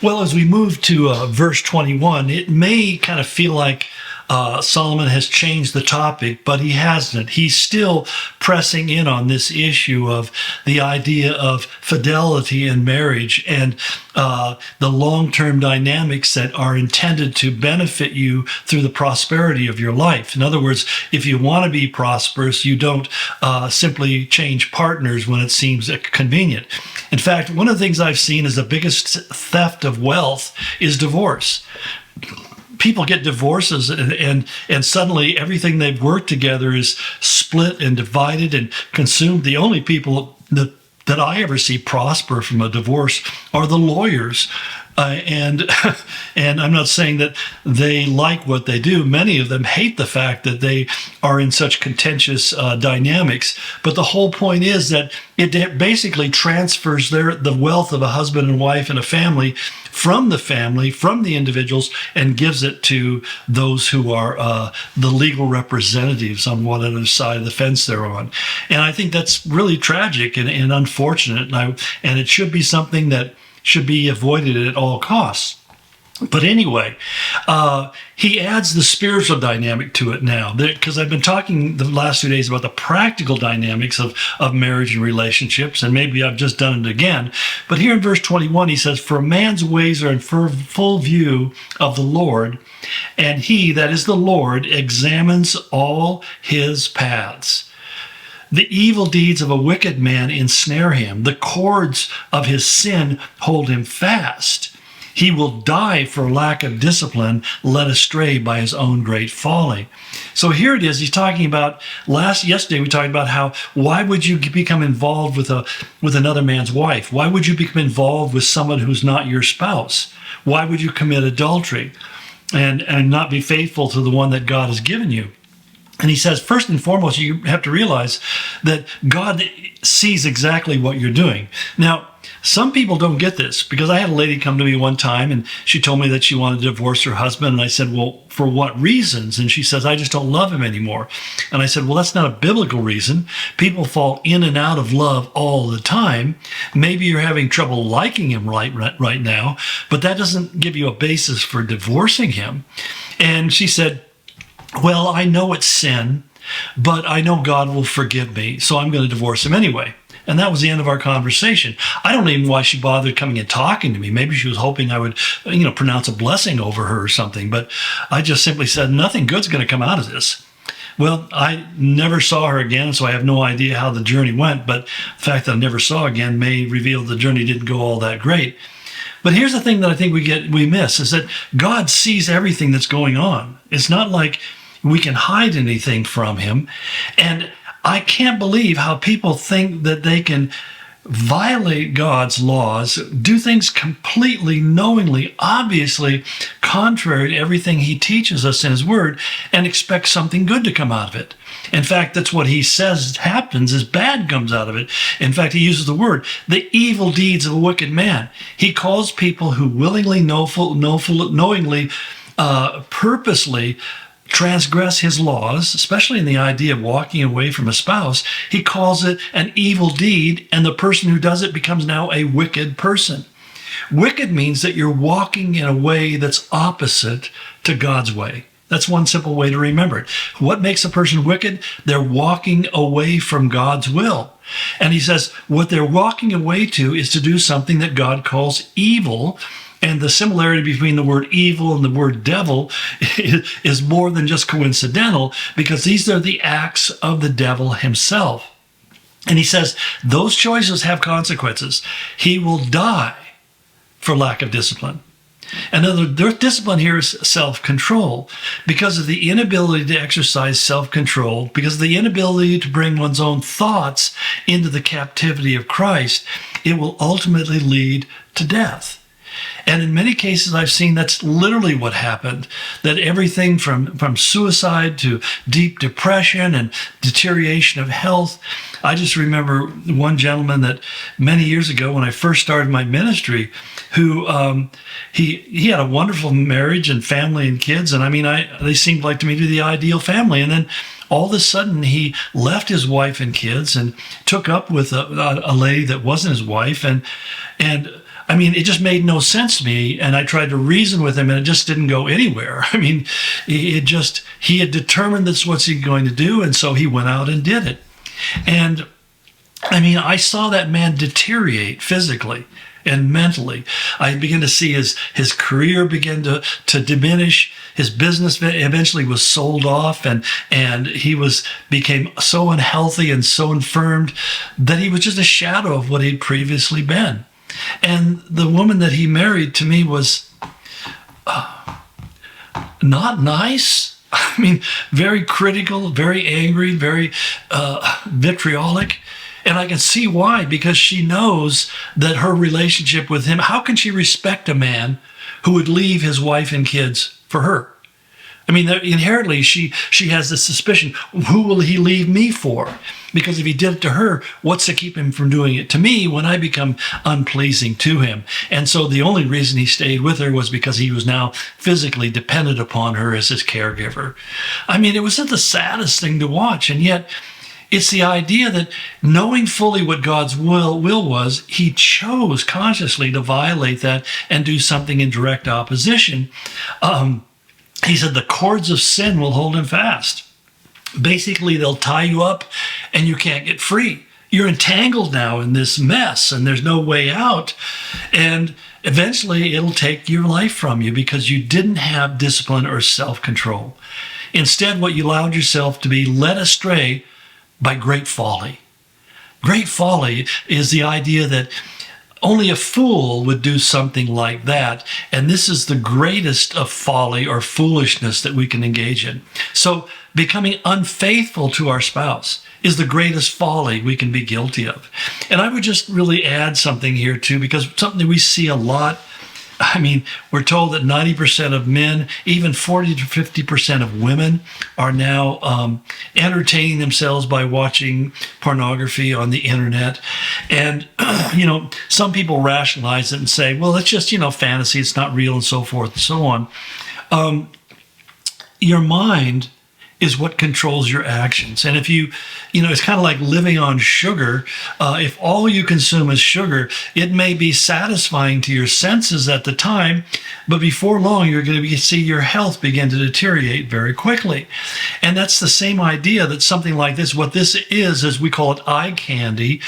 Well, as we move to verse 21, it may kind of feel like Solomon has changed the topic, but he hasn't. He's still pressing in on this issue of the idea of fidelity in marriage and the long-term dynamics that are intended to benefit you through the prosperity of your life. In other words, if you want to be prosperous, you don't simply change partners when it seems convenient. In fact, one of the things I've seen is the biggest theft of wealth is divorce. People get divorces and suddenly everything they've worked together is split and divided and consumed. The only people that I ever see prosper from a divorce are the lawyers. And I'm not saying that they like what they do. Many of them hate the fact that they are in such contentious dynamics. But the whole point is that it basically transfers the wealth of a husband and wife and a family, from the individuals, and gives it to those who are the legal representatives on whatever side of the fence they're on. And I think that's really tragic and unfortunate. And it should be something that should be avoided at all costs. But anyway, he adds the spiritual dynamic to it now, because I've been talking the last 2 days about the practical dynamics of marriage and relationships, and maybe I've just done it again. But here in verse 21, he says, "For a man's ways are in full view of the Lord, and he, that is the Lord, examines all his paths. The evil deeds of a wicked man ensnare him. The cords of his sin hold him fast. He will die for lack of discipline, led astray by his own great folly." So here it is. He's talking about, yesterday we talked about why would you become involved with another man's wife? Why would you become involved with someone who's not your spouse? Why would you commit adultery and not be faithful to the one that God has given you? And he says, first and foremost, you have to realize that God sees exactly what you're doing. Now, some people don't get this, because I had a lady come to me one time and she told me that she wanted to divorce her husband. And I said, well, for what reasons? And she says, I just don't love him anymore. And I said, well, that's not a biblical reason. People fall in and out of love all the time. Maybe you're having trouble liking him right now, but that doesn't give you a basis for divorcing him. And she said, well, I know it's sin, but I know God will forgive me, so I'm going to divorce him anyway. And that was the end of our conversation. I don't even know why she bothered coming and talking to me. Maybe she was hoping I would, pronounce a blessing over her or something. But I just simply said, nothing good's going to come out of this. Well, I never saw her again, so I have no idea how the journey went. But the fact that I never saw her again may reveal the journey didn't go all that great. But here's the thing that I think we miss, is that God sees everything that's going on. It's not like we can hide anything from him. And I can't believe how people think that they can violate God's laws, do things completely, knowingly, obviously contrary to everything he teaches us in his word, and expect something good to come out of it. In fact, that's what he says happens, is bad comes out of it. In fact, he uses the word, the evil deeds of a wicked man. He calls people who willingly, knowingly, purposely transgress his laws, especially in the idea of walking away from a spouse. He calls it an evil deed, and the person who does it becomes now a wicked person. Wicked means that you're walking in a way that's opposite to God's way. That's one simple way to remember it. What makes a person wicked? They're walking away from God's will. And he says what they're walking away to is to do something that God calls evil. And the similarity between the word evil and the word devil is more than just coincidental, because these are the acts of the devil himself. And he says those choices have consequences. He will die for lack of discipline. Another discipline here is self-control. Because of the inability to exercise self-control, because of the inability to bring one's own thoughts into the captivity of Christ, it will ultimately lead to death. And in many cases, I've seen that's literally what happened, that everything from suicide to deep depression and deterioration of health. I just remember one gentleman that many years ago, when I first started my ministry, who he had a wonderful marriage and family and kids. And I mean, they seemed like to me to be the ideal family. And then all of a sudden, he left his wife and kids and took up with a lady that wasn't his wife. And I mean, it just made no sense to me. And I tried to reason with him and it just didn't go anywhere. I mean, he had determined this was he going to do. And so he went out and did it. And I mean, I saw that man deteriorate physically and mentally. I began to see his career begin to diminish. His business eventually was sold off, and he became so unhealthy and so infirmed that he was just a shadow of what he'd previously been. And the woman that he married, to me, was not nice. I mean, very critical, very angry, very vitriolic. And I can see why, because she knows that her relationship with him, how can she respect a man who would leave his wife and kids for her? I mean, inherently, she has this suspicion, who will he leave me for? Because if he did it to her, what's to keep him from doing it to me when I become unpleasing to him? And so the only reason he stayed with her was because he was now physically dependent upon her as his caregiver. I mean, it was the saddest thing to watch, and yet it's the idea that knowing fully what God's will was, he chose consciously to violate that and do something in direct opposition. He said the cords of sin will hold him fast. Basically, they'll tie you up and you can't get free. You're entangled now in this mess and there's no way out. And eventually it'll take your life from you because you didn't have discipline or self-control. Instead, what you allowed yourself to be led astray by great folly. Great folly is the idea that only a fool would do something like that. And this is the greatest of folly or foolishness that we can engage in. So becoming unfaithful to our spouse is the greatest folly we can be guilty of. And I would just really add something here too, because something that we see a lot. I mean, we're told that 90% of men, even 40 to 50% of women are now entertaining themselves by watching pornography on the internet. And, some people rationalize it and say, well, it's just, fantasy, it's not real and so forth and so on. Your mind is what controls your actions. And if it's kind of like living on sugar. If all you consume is sugar, it may be satisfying to your senses at the time, but before long, you're going to see your health begin to deteriorate very quickly. And that's the same idea that something like this, what this is, as we call it eye candy,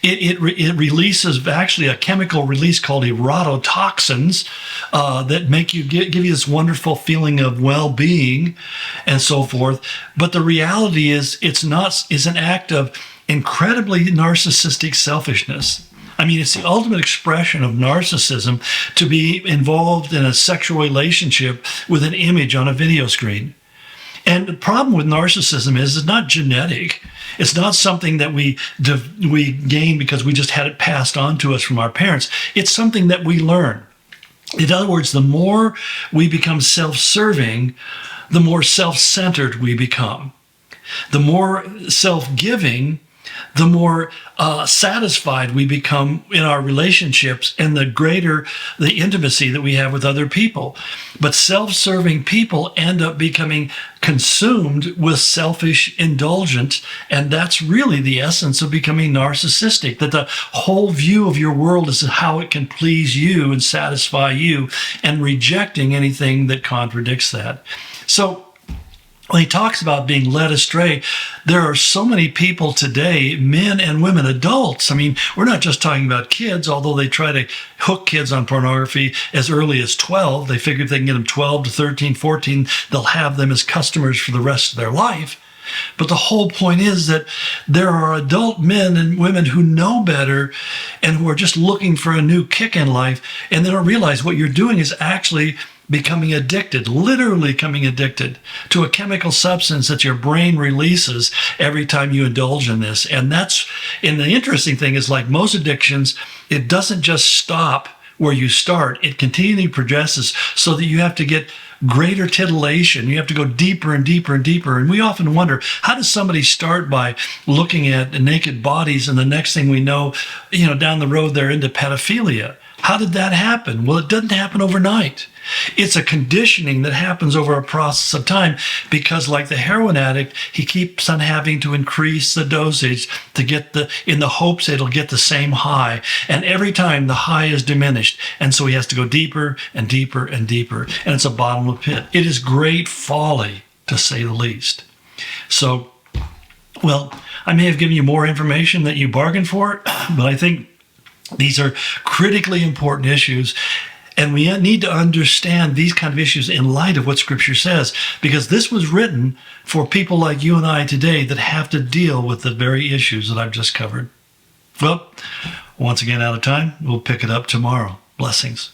it releases actually a chemical release called erototoxins that make you give you this wonderful feeling of well-being and so forth. But the reality is it's an act of incredibly narcissistic selfishness. I mean, it's the ultimate expression of narcissism to be involved in a sexual relationship with an image on a video screen. And the problem with narcissism is it's not genetic. It's not something that we gain because we just had it passed on to us from our parents. It's something that we learn. In other words, the more we become self-serving, the more self-centered we become. The more self-giving, the more satisfied we become in our relationships and the greater the intimacy that we have with other people. But self-serving people end up becoming consumed with selfish indulgence, and that's really the essence of becoming narcissistic, that the whole view of your world is how it can please you and satisfy you, and rejecting anything that contradicts that. So when he talks about being led astray, there are so many people today, men and women, adults. I mean, we're not just talking about kids, although they try to hook kids on pornography as early as 12. They figure if they can get them 12 to 13, 14, they'll have them as customers for the rest of their life. But the whole point is that there are adult men and women who know better and who are just looking for a new kick in life, and they don't realize what you're doing is actually becoming addicted, literally becoming addicted to a chemical substance that your brain releases every time you indulge in this. And the interesting thing is, like most addictions, it doesn't just stop where you start. It continually progresses so that you have to get greater titillation. You have to go deeper and deeper and deeper. And we often wonder, how does somebody start by looking at naked bodies and the next thing we know, down the road, they're into pedophilia? How did that happen? Well, it doesn't happen overnight. It's a conditioning that happens over a process of time because, like the heroin addict, he keeps on having to increase the dosage to get in the hopes it'll get the same high. And every time the high is diminished. And so he has to go deeper and deeper and deeper. And it's a bottomless pit. It is great folly, to say the least. So, well, I may have given you more information that you bargained for, but I think these are critically important issues, and we need to understand these kind of issues in light of what Scripture says, because this was written for people like you and I today that have to deal with the very issues that I've just covered. Well, once again, out of time. We'll pick it up tomorrow. Blessings.